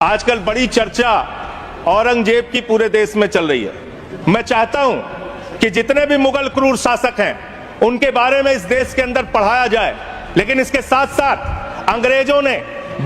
आजकल बड़ी चर्चा औरंगजेब की पूरे देश में चल रही है। मैं चाहता हूं कि जितने भी मुगल क्रूर शासक हैं उनके बारे में इस देश के अंदर पढ़ाया जाए, लेकिन इसके साथ साथ अंग्रेजों ने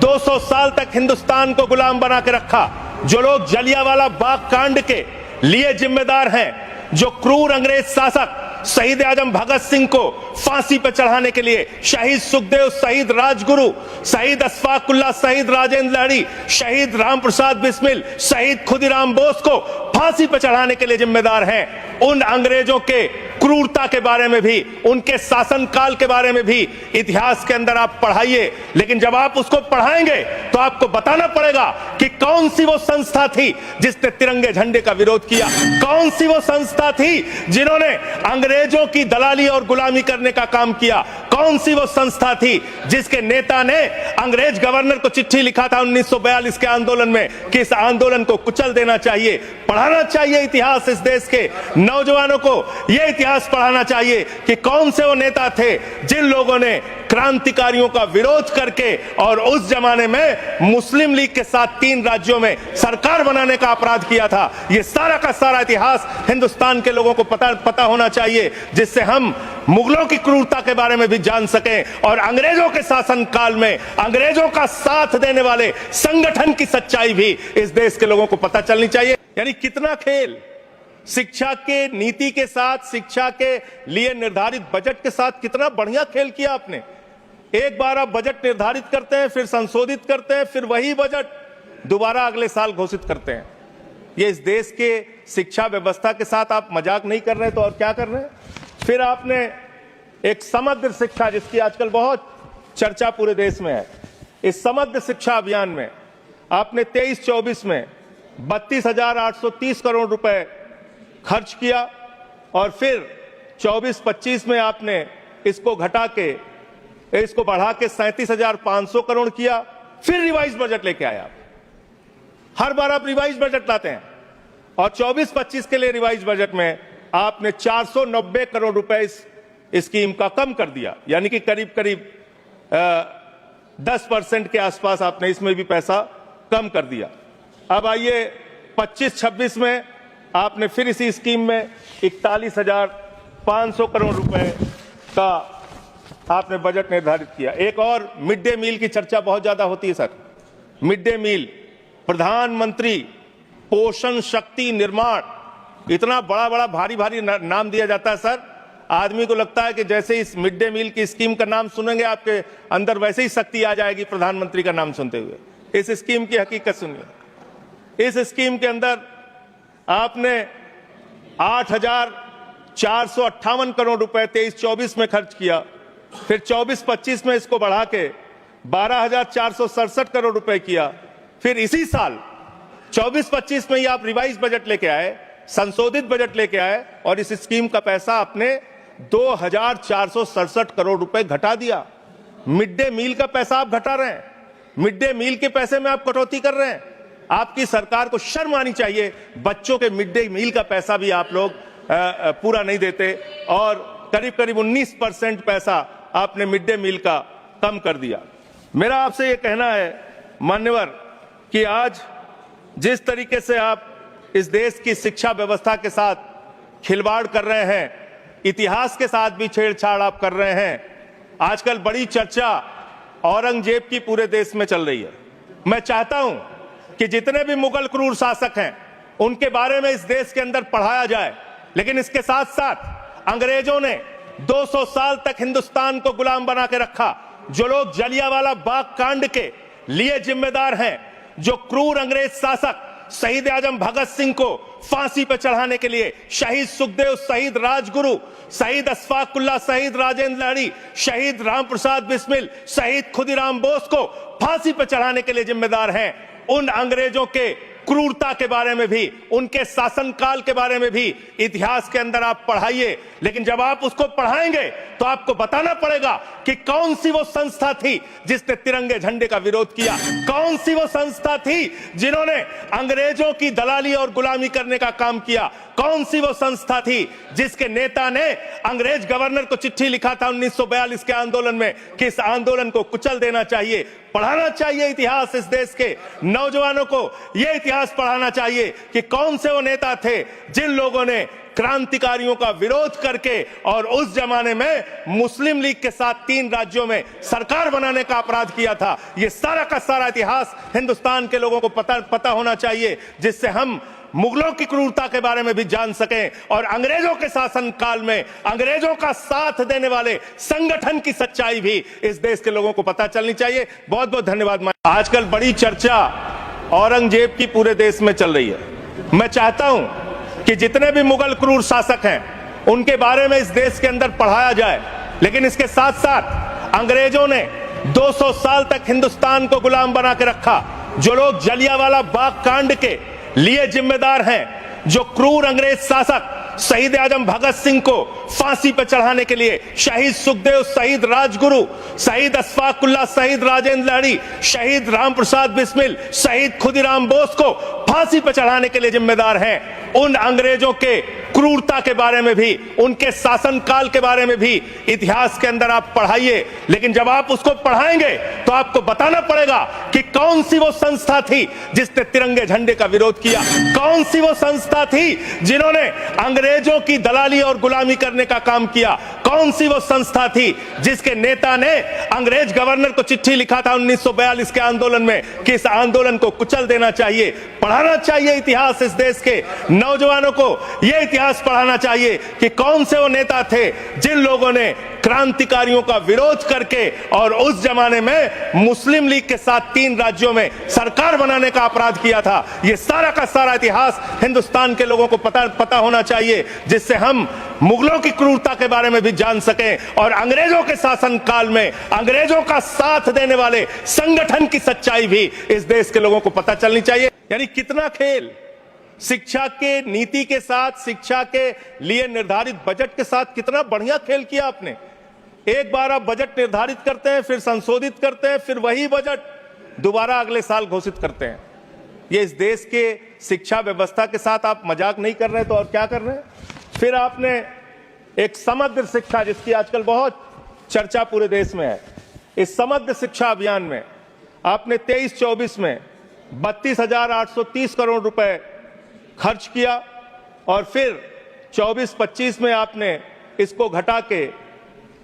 200 साल तक हिंदुस्तान को गुलाम बना के रखा। जो लोग जलियांवाला बाग कांड के लिए जिम्मेदार हैं, जो क्रूर अंग्रेज शासक शहीद आजम भगत सिंह को फांसी पर चढ़ाने के लिए, शहीद सुखदेव, शहीद राजगुरु, शहीद अशफाकुल्लाह, शहीद राजेंद्र लाड़ी, शहीद राम प्रसाद बिस्मिल, शहीद खुदीराम बोस को फांसी पर चढ़ाने के लिए जिम्मेदार हैं, उन अंग्रेजों के क्रूरता के बारे में भी, उनके शासनकाल के बारे में भी इतिहास के अंदर आप पढ़ाइए। लेकिन जब आप उसको पढ़ाएंगे तो आपको बताना पड़ेगा कि कौन सी वो संस्था थी जिसने तिरंगे झंडे का विरोध किया, कौन सी वो संस्था थी जिन्होंने अंग्रेजों की दलाली और गुलामी करने का काम किया, कौन सी वो संस्था थी जिसके नेता ने अंग्रेज गवर्नर को चिट्ठी लिखा था 1942 के आंदोलन में कि इस आंदोलन को कुचल देना चाहिए। पढ़ाना चाहिए इतिहास, इस देश के नौजवानों को यह इतिहास पढ़ाना चाहिए कि कौन से वो नेता थे जिन लोगों ने क्रांतिकारियों का विरोध करके और उस जमाने में मुस्लिम लीग के साथ 3 राज्यों में सरकार बनाने का अपराध किया था। यह सारा का सारा इतिहास हिंदुस्तान के लोगों को पता होना चाहिए, जिससे हम मुगलों की क्रूरता के बारे में भी जान सकें और अंग्रेजों के शासनकाल में अंग्रेजों का साथ देने वाले संगठन की सच्चाई भी इस देश के लोगों को पता चलनी चाहिए। यानी कितना खेल शिक्षा के नीति के साथ, शिक्षा के लिए निर्धारित बजट के साथ, कितना बढ़िया खेल किया आपने। एक बार आप बजट निर्धारित करते हैं, फिर संशोधित करते हैं, फिर वही बजट दोबारा अगले साल घोषित करते हैं। ये इस देश के शिक्षा व्यवस्था के साथ आप मजाक नहीं कर रहे तो और क्या कर रहे हैं। फिर आपने एक समग्र शिक्षा, जिसकी आजकल बहुत चर्चा पूरे देश में है, इस समग्र शिक्षा अभियान में आपने 23-24 में 32,830 करोड़ रुपए खर्च किया और फिर 24-25 में आपने इसको बढ़ा के 37,500 करोड़ किया। फिर रिवाइज बजट लेके आए आप। हर बार आप रिवाइज बजट लाते हैं और 24-25 के लिए रिवाइज बजट में आपने 490 करोड़ रुपए इस स्कीम का कम कर दिया, यानी कि करीब 10% के आसपास आपने इसमें भी पैसा कम कर दिया। अब आइए 25-26 में आपने फिर इसी स्कीम में 41,500 करोड़ रुपए का आपने बजट निर्धारित किया। एक और मिड डे मील की चर्चा बहुत ज्यादा होती है सर। मिड डे मील, प्रधानमंत्री पोषण शक्ति निर्माण, इतना बड़ा बड़ा भारी भारी नाम दिया जाता है सर। आदमी को लगता है कि जैसे इस मिड डे मील की स्कीम का नाम सुनेंगे आपके अंदर वैसे ही शक्ति आ जाएगी प्रधानमंत्री का नाम सुनते हुए। इस स्कीम की हकीकत सुनिए। इस स्कीम के अंदर आपने 8,458 करोड़ रुपए 23-24 में खर्च किया, फिर 24-25 में इसको बढ़ा के 12,467 करोड़ रुपए किया। फिर इसी साल 24-25 में ही आप रिवाइज बजट लेके आए, संशोधित बजट लेके आए और इस स्कीम का पैसा आपने 2,467 करोड़ रुपए घटा दिया। मिड डे मील का पैसा आप घटा रहे हैं, मिड डे मील के पैसे में आप कटौती कर रहे हैं। आपकी सरकार को शर्म आनी चाहिए। बच्चों के मिड डे मील का पैसा भी आप लोग पूरा नहीं देते और करीब 19% पैसा आपने मिड डे मील का कम कर दिया। मेरा आपसे यह कहना है मान्यवर कि आज जिस तरीके से आप इस देश की शिक्षा व्यवस्था के साथ खिलवाड़ कर रहे हैं, इतिहास के साथ भी छेड़छाड़ आप कर रहे हैं। आजकल बड़ी चर्चा औरंगजेब की पूरे देश में चल रही है। मैं चाहता हूं कि जितने भी मुगल क्रूर शासक हैं उनके बारे में इस देश के अंदर पढ़ाया जाए, लेकिन इसके साथ साथ अंग्रेजों ने 200 साल तक हिंदुस्तान को गुलाम बना के रखा। जो लोग जलियांवाला बाग कांड के लिए जिम्मेदार हैं, जो क्रूर अंग्रेज शासक शहीद आजम भगत सिंह को फांसी पर चढ़ाने के लिए, शहीद सुखदेव, शहीद राजगुरु, शहीद अशफाकुल्लाह, शहीद राजेंद्र लाड़ी, शहीद राम प्रसाद बिस्मिल, शहीद खुदीराम बोस को फांसी पर चढ़ाने के लिए जिम्मेदार हैं, उन अंग्रेजों के क्रूरता के बारे में भी, उनके शासनकाल के बारे में भी इतिहास के अंदर आप पढ़ाइए। लेकिन जब आप उसको पढ़ाएंगे तो आपको बताना पड़ेगा कि कौन सी वो संस्था थी जिसने तिरंगे झंडे का विरोध किया, कौन सी वो संस्था थी जिन्होंने अंग्रेजों की दलाली और गुलामी करने का काम किया, कौन सी वो संस्था थी जिसके नेता ने अंग्रेज गवर्नर को चिट्ठी लिखा था 1942 के आंदोलन में कि इस आंदोलन को कुचल देना चाहिए। पढ़ाना चाहिए इतिहास। इस देश के नौजवानों को यह इतिहास पढ़ाना चाहिए कि कौन से वो नेता थे जिन लोगों ने क्रांतिकारियों का विरोध करके और उस जमाने में मुस्लिम लीग के साथ 3 राज्यों में सरकार बनाने का अपराध किया था। ये सारा का सारा इतिहास हिंदुस्तान के लोगों को पता होना चाहिए, जिससे हम मुगलों की क्रूरता के बारे में भी जान सकें और अंग्रेजों के शासन काल में अंग्रेजों का साथ देने वाले संगठन की सच्चाई भी इस देश के लोगों को पता चलनी चाहिए। बहुत बहुत धन्यवाद। आजकल बड़ी चर्चा औरंगजेब की पूरे देश में चल रही है। मैं चाहता हूं कि जितने भी मुगल क्रूर शासक हैं उनके बारे में इस देश के अंदर पढ़ाया जाए, लेकिन इसके साथ साथ अंग्रेजों ने 200 साल तक हिंदुस्तान को गुलाम बना के रखा। जो लोग जलियांवाला बाग कांड के लिए जिम्मेदार हैं, जो क्रूर अंग्रेज शासक शहीद आजम भगत सिंह को फांसी पर चढ़ाने के लिए शहीद सुखदेव, शहीद राजगुरु, शहीद अशफाकुल्लाह, शहीद राजेंद्र लाड़ी, शहीद राम प्रसाद बिस्मिल, शहीद खुदीराम बोस को फांसी पर चढ़ाने के लिए जिम्मेदार हैं, उन अंग्रेजों के क्रूरता के बारे में भी, उनके शासनकाल के बारे में भी इतिहास के अंदर आप पढ़ाइए। लेकिन जब आप उसको पढ़ाएंगे तो आपको बताना पड़ेगा कि कौन सी वो संस्था थी जिसने तिरंगे झंडे का विरोध किया, कौन सी वो संस्था थी जिन्होंने अंग्रेजों की दलाली और गुलामी करने का काम किया, कौन सी वो संस्था थी जिसके नेता ने अंग्रेज गवर्नर को चिट्ठी लिखा था 1942 के आंदोलन में कि इस आंदोलन को कुचल देना चाहिए। पढ़ाना चाहिए इतिहास। इस देश के नौजवानों को यह इतिहास पढ़ाना चाहिए कि कौन से वो नेता थे जिन लोगों ने क्रांतिकारियों का विरोध करके और उस जमाने में मुस्लिम लीग के साथ 3 राज्यों में सरकार बनाने का अपराध किया था। यह सारा का सारा इतिहास हिंदुस्तान के लोगों को पता होना चाहिए, जिससे हम मुगलों की क्रूरता के बारे में भी जान सकें और अंग्रेजों के शासन काल में अंग्रेजों का साथ देने वाले संगठन की सच्चाई भी इस देश के लोगों को पता चलनी चाहिए। यानी कितना खेल शिक्षा के नीति के साथ, शिक्षा के लिए निर्धारित बजट के साथ, कितना बढ़िया खेल किया आपने। एक बार आप बजट निर्धारित करते हैं, फिर संशोधित करते हैं, फिर वही बजट दोबारा अगले साल घोषित करते हैं। ये इस देश के शिक्षा व्यवस्था के साथ आप मजाक नहीं कर रहे तो और क्या कर रहे हैं। फिर आपने एक समग्र शिक्षा, जिसकी आजकल बहुत चर्चा पूरे देश में है, इस समग्र शिक्षा अभियान में आपने 23-24 में 32,830 करोड़ रुपए खर्च किया और फिर 24-25 में आपने इसको घटा के,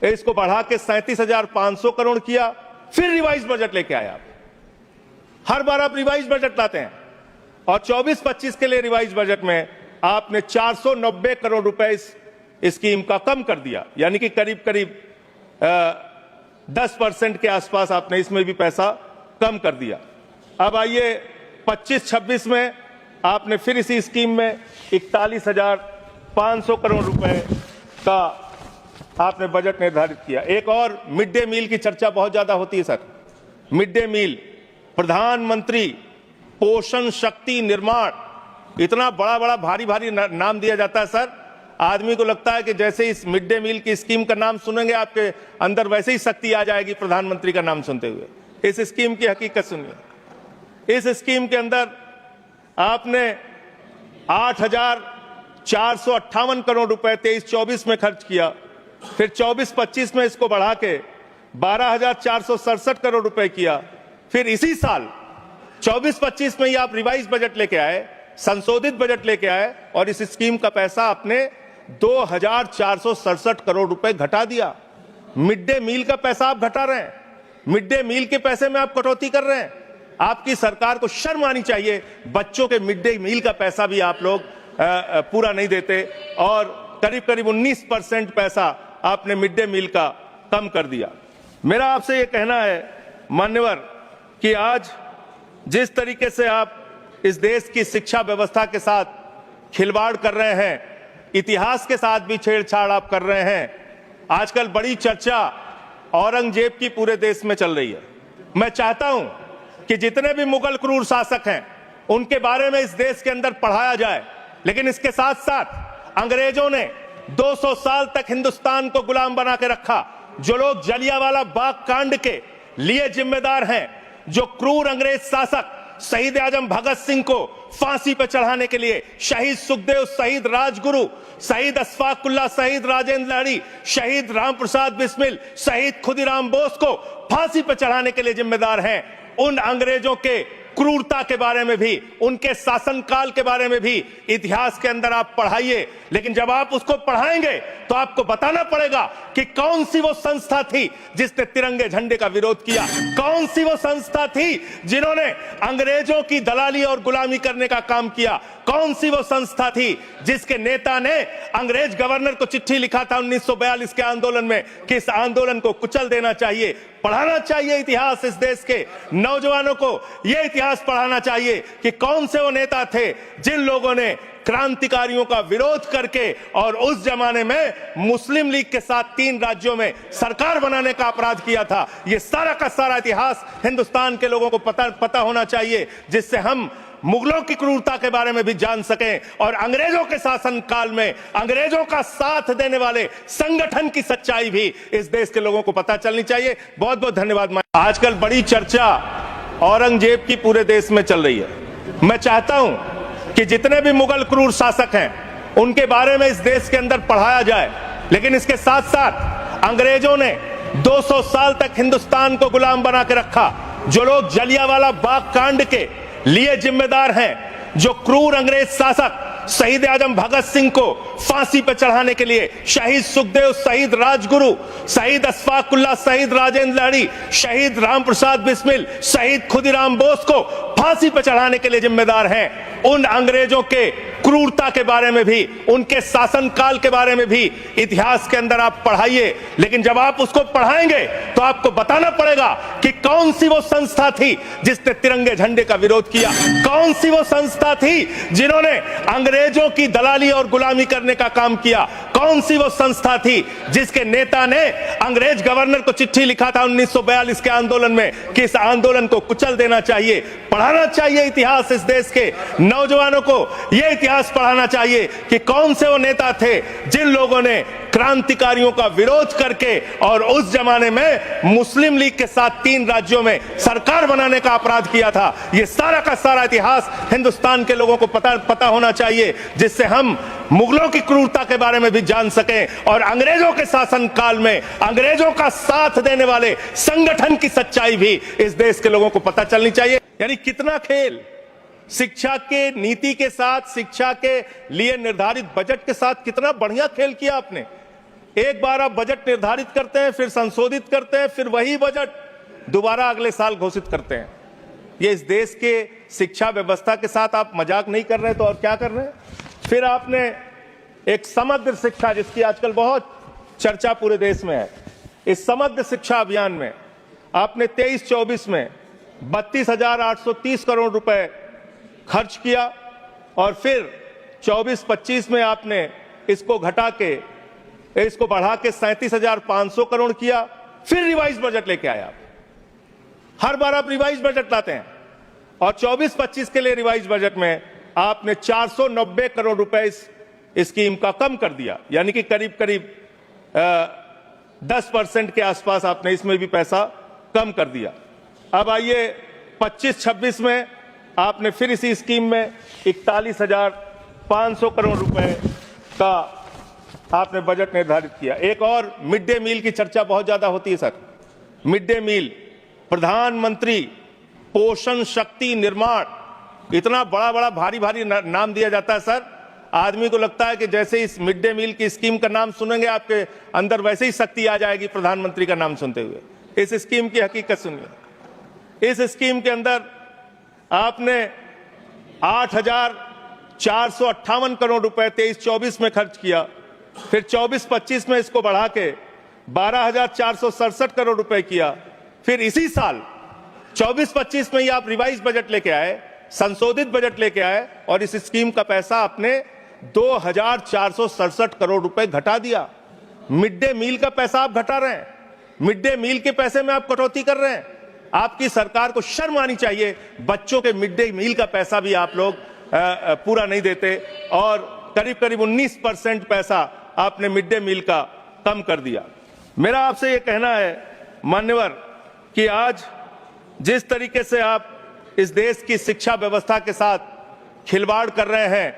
इसको बढ़ा के 37,500 करोड़ किया। फिर रिवाइज बजट लेके आए आप। हर बार आप रिवाइज बजट लाते हैं और 24-25 के लिए रिवाइज बजट में आपने 490 करोड़ रुपए इस स्कीम का कम कर दिया, यानी कि करीब करीब 10% के आसपास आपने इसमें भी पैसा कम कर दिया। अब आइए 25-26 में आपने फिर इसी स्कीम में 41,500 करोड़ रुपए का आपने बजट निर्धारित किया। एक और मिड डे मील की चर्चा बहुत ज्यादा होती है सर। मिड डे मील, प्रधानमंत्री पोषण शक्ति निर्माण, इतना बड़ा बड़ा भारी भारी नाम दिया जाता है सर। आदमी को लगता है कि जैसे इस मिड डे मील की स्कीम का नाम सुनेंगे आपके अंदर वैसे ही शक्ति आ जाएगी प्रधानमंत्री का नाम सुनते हुए। इस स्कीम की हकीकत सुनिए। इस स्कीम के अंदर आपने 8,458 करोड़ रुपए 23-24 में खर्च किया, फिर 24-25 में इसको बढ़ा के 12,467 करोड़ रुपए किया। फिर इसी साल 24-25 में ही आप रिवाइज बजट लेके आए, संशोधित बजट लेके आए और इस स्कीम का पैसा आपने 2,467 करोड़ रुपए घटा दिया। मिड डे मील का पैसा आप घटा रहे हैं, मिड डे मील के पैसे में आप कटौती कर रहे हैं। आपकी सरकार को शर्म आनी चाहिए। बच्चों के मिड डे मील का पैसा भी आप लोग पूरा नहीं देते और करीब करीब 19% पैसा आपने मिड डे मील का कम कर दिया। मेरा आपसे यह कहना है मान्यवर कि आज जिस तरीके से आप इस देश की शिक्षा व्यवस्था के साथ खिलवाड़ कर रहे हैं, इतिहास के साथ भी छेड़छाड़ आप कर रहे हैं। आजकल बड़ी चर्चा औरंगजेब की पूरे देश में चल रही है। मैं चाहता हूं कि जितने भी मुगल क्रूर शासक हैं उनके बारे में इस देश के अंदर पढ़ाया जाए, लेकिन इसके साथ साथ अंग्रेजों ने 200 साल तक हिंदुस्तान को गुलाम बना के रखा। जो लोग जलियांवाला बाग कांड के लिए जिम्मेदार हैं, जो क्रूर अंग्रेज शासक शहीद आजम भगत सिंह को फांसी पर चढ़ाने के लिए, शहीद सुखदेव, शहीद राजगुरु, शहीद अशफाकुल्लाह, शहीद राजेंद्र लाड़ी, शहीद रामप्रसाद बिस्मिल, शहीद खुदीराम बोस को फांसी पर चढ़ाने के लिए जिम्मेदार हैं। उन अंग्रेजों के क्रूरता के बारे में भी, उनके शासनकाल के बारे में भी इतिहास के अंदर आप पढ़ाइए। लेकिन जब आप उसको पढ़ाएंगे तो आपको बताना पड़ेगा कि कौन सी वो संस्था थी जिसने तिरंगे झंडे का विरोध किया, कौन सी वो संस्था थी जिन्होंने अंग्रेजों की दलाली और गुलामी करने का काम किया, कौन सी वो संस्था थी जिसके नेता ने अंग्रेज गवर्नर को चिट्ठी लिखा था 1942 के आंदोलन में कि इस आंदोलन को कुचल देना चाहिए। पढ़ाना चाहिए इतिहास, इस देश के नौजवानों को यह इतिहास पढ़ाना चाहिए कि कौन से वो नेता थे जिन लोगों ने क्रांतिकारियों का विरोध करके और उस जमाने में मुस्लिम लीग के साथ 3 राज्यों में सरकार बनाने का अपराध किया था। यह सारा का सारा इतिहास हिंदुस्तान के लोगों को पता होना चाहिए, जिससे हम मुगलों की क्रूरता के बारे में भी जान सकें और अंग्रेजों के शासन काल में अंग्रेजों का साथ देने वाले संगठन की सच्चाई भी इस देश के लोगों को पता चलनी चाहिए। बहुत बहुत धन्यवाद। आजकल बड़ी चर्चा औरंगजेब की पूरे देश में चल रही है। मैं चाहता हूं कि जितने भी मुगल क्रूर शासक हैं उनके बारे में इस देश के अंदर पढ़ाया जाए, लेकिन इसके साथ साथ अंग्रेजों ने 200 साल तक हिंदुस्तान को गुलाम बना के रखा। जो लोग जलियांवाला बाग कांड के लिए जिम्मेदार हैं, जो क्रूर अंग्रेज शासक शहीद आजम भगत सिंह को फांसी पर चढ़ाने के लिए, शहीद सुखदेव, शहीद राजगुरु, शहीद अशफाकुल्लाह, शहीद राजेंद्र लाड़ी, शहीद रामप्रसाद बिस्मिल, शहीद खुदीराम बोस को फांसी पर चढ़ाने के लिए जिम्मेदार हैं, उन अंग्रेजों के क्रूरता के बारे में भी, उनके शासनकाल के बारे में भी इतिहास के अंदर आप पढ़ाइए। लेकिन जब आप उसको पढ़ाएंगे तो आपको बताना पड़ेगा कि कौन सी वो संस्था थी जिसने तिरंगे झंडे का विरोध किया, कौन सी वो संस्था थी जिन्होंने अंग्रेजों की दलाली और गुलामी करने का काम किया, कौन सी वो संस्था थी जिसके नेता ने अंग्रेज गवर्नर को चिट्ठी लिखा था 1942 के आंदोलन में कि इस आंदोलन को कुचल देना चाहिए। पढ़ाना चाहिए इतिहास, इस देश के नौजवानों को यह इतिहास पढ़ाना चाहिए कि कौन से वो नेता थे जिन लोगों ने क्रांतिकारियों का विरोध करके और उस जमाने में मुस्लिम लीग के साथ 3 राज्यों में सरकार बनाने का अपराध किया था। यह सारा का सारा इतिहास हिंदुस्तान के लोगों को पता होना चाहिए, जिससे हम मुगलों की क्रूरता के बारे में भी जान सकें और अंग्रेजों के शासन काल में अंग्रेजों का साथ देने वाले संगठन की सच्चाई भी इस देश के लोगों को पता चलनी चाहिए। यानी कितना खेल शिक्षा के नीति के साथ, शिक्षा के लिए निर्धारित बजट के साथ, कितना बढ़िया खेल किया आपने। एक बार आप बजट निर्धारित करते हैं, फिर संशोधित करते हैं, फिर वही बजट दोबारा अगले साल घोषित करते हैं। ये इस देश के शिक्षा व्यवस्था के साथ आप मजाक नहीं कर रहे तो और क्या कर रहे हैं। फिर आपने एक समग्र शिक्षा, जिसकी आजकल बहुत चर्चा पूरे देश में है, इस समग्र शिक्षा अभियान में आपने 23-24 में 32,830 करोड़ रुपए खर्च किया और फिर 24-25 में आपने इसको घटा के, इसको बढ़ा के 37,500 करोड़ किया। फिर रिवाइज बजट लेके आया। हर बार आप रिवाइज बजट लाते हैं और 24-25 के लिए रिवाइज बजट में आपने 490 करोड़ रुपए इस स्कीम का कम कर दिया, यानी कि करीब करीब 10% के आसपास आपने इसमें भी पैसा कम कर दिया। अब आइए 25-26 में आपने फिर इसी स्कीम में 41,500 करोड़ रुपए का आपने बजट निर्धारित किया। एक और मिड डे मील की चर्चा बहुत ज्यादा होती है सर। मिड डे मील, प्रधानमंत्री पोषण शक्ति निर्माण, इतना बड़ा बड़ा भारी भारी नाम दिया जाता है सर। आदमी को लगता है कि जैसे इस मिड डे मील की स्कीम का नाम सुनेंगे आपके अंदर वैसे ही शक्ति आ जाएगी प्रधानमंत्री का नाम सुनते हुए। इस स्कीम की हकीकत सुनिए। इस स्कीम के अंदर आपने 8,458 करोड़ रुपए 23-24 में खर्च किया, फिर 24-25 में इसको बढ़ा के 12,467 करोड़ रुपए किया। फिर इसी साल 24-25 में ही आप रिवाइज बजट लेके आए, संशोधित बजट लेके आए और इस स्कीम का पैसा आपने 2,467 करोड़ रुपए घटा दिया। मिड डे मील का पैसा आप घटा रहे हैं, मिड डे मील के पैसे में आप कटौती कर रहे हैं। आपकी सरकार को शर्म आनी चाहिए। बच्चों के मिड डे मील का पैसा भी आप लोग पूरा नहीं देते और करीब करीब 19% पैसा आपने मिड डे मील का कम कर दिया। मेरा आपसे यह कहना है मान्यवर कि आज जिस तरीके से आप इस देश की शिक्षा व्यवस्था के साथ खिलवाड़ कर रहे हैं,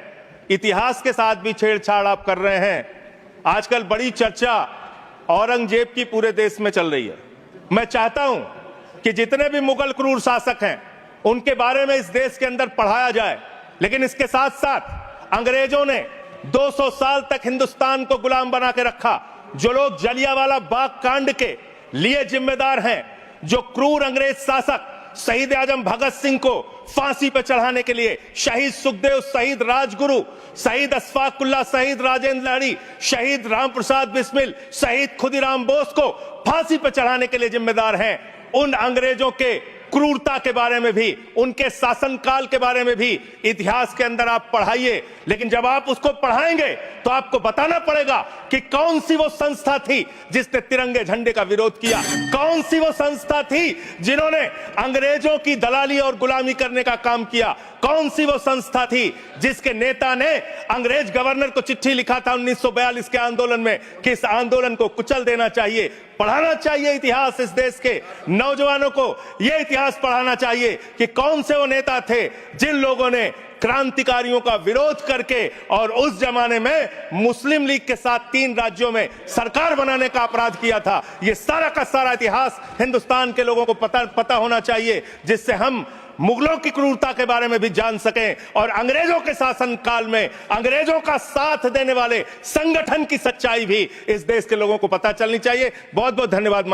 इतिहास के साथ भी छेड़छाड़ आप कर रहे हैं। आजकल बड़ी चर्चा औरंगजेब की पूरे देश में चल रही है। मैं चाहता हूं कि जितने भी मुगल क्रूर शासक हैं उनके बारे में इस देश के अंदर पढ़ाया जाए, लेकिन इसके साथ साथ अंग्रेजों ने 200 साल तक हिंदुस्तान को गुलाम बना के रखा। जो लोग जलियांवाला बाग कांड के लिए जिम्मेदार हैं, जो क्रूर अंग्रेज शासक शहीद आजम भगत सिंह को फांसी पर चढ़ाने के लिए, शहीद सुखदेव, शहीद राजगुरु, शहीद अशफाकुल्लाह, शहीद राजेंद्र लाड़ी, शहीद राम प्रसाद बिस्मिल, शहीद खुदीराम बोस को फांसी पर चढ़ाने के लिए जिम्मेदार हैं, उन अंग्रेजों के क्रूरता के बारे में भी, उनके शासनकाल के बारे में भी इतिहास के अंदर आप पढ़ाइए। लेकिन जब आप उसको पढ़ाएंगे तो आपको बताना पड़ेगा कि कौन सी वो संस्था थी जिसने तिरंगे झंडे का विरोध किया, कौन सी वो संस्था थी जिन्होंने अंग्रेजों की दलाली और गुलामी करने का काम किया, कौन सी वो संस्था थी जिसके नेता ने अंग्रेज गवर्नर को चिट्ठी लिखा था 1942 के आंदोलन में कि इस आंदोलन को कुचल देना चाहिए। पढ़ाना चाहिए इतिहास, इस देश के नौजवानों को यह इतिहास पढ़ाना चाहिए कि कौन से वो नेता थे जिन लोगों ने क्रांतिकारियों का विरोध करके और उस जमाने में मुस्लिम लीग के साथ 3 राज्यों में सरकार बनाने का अपराध किया था। यह सारा का सारा इतिहास हिंदुस्तान के लोगों को पता होना चाहिए, जिससे हम मुगलों की क्रूरता के बारे में भी जान सकें और अंग्रेजों के शासन काल में अंग्रेजों का साथ देने वाले संगठन की सच्चाई भी इस देश के लोगों को पता चलनी चाहिए। बहुत बहुत धन्यवाद।